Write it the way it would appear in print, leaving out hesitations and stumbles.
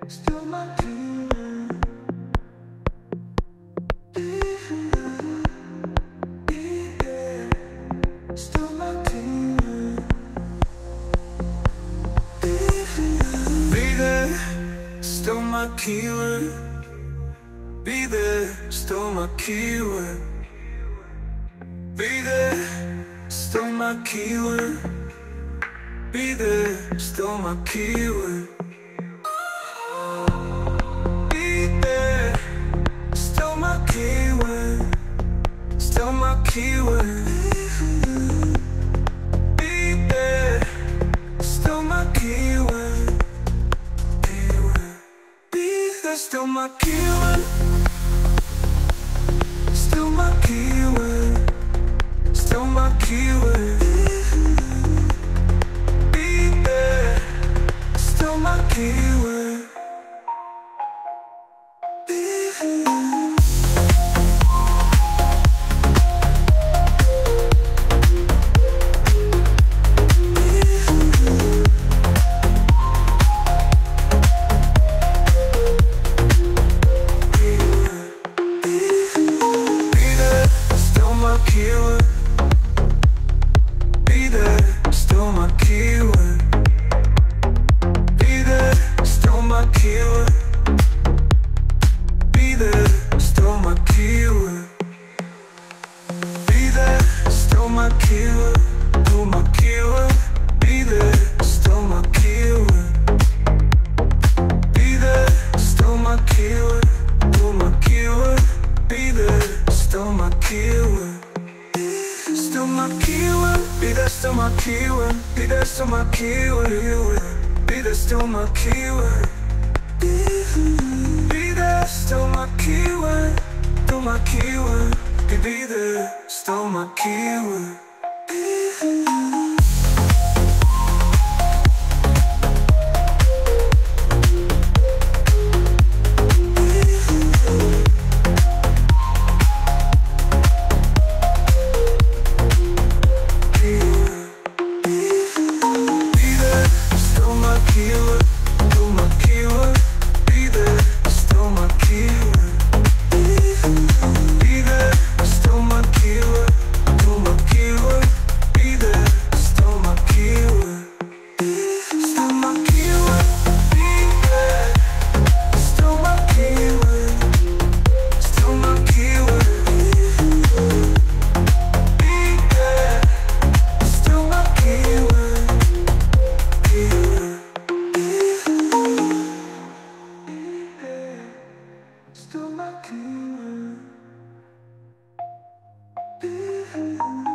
Still my keyword. Yeah, still my keyword. Be there, still my keyword. Be there, still my keyword. Be there, still my keyword. Be there, still my keyword. Be there, still my keyword. Still my keyword. Be there, still my keyword. Be there, still my keyword. Still my keyword. Still my keyword. Be there, still my keyword. Still my keyword.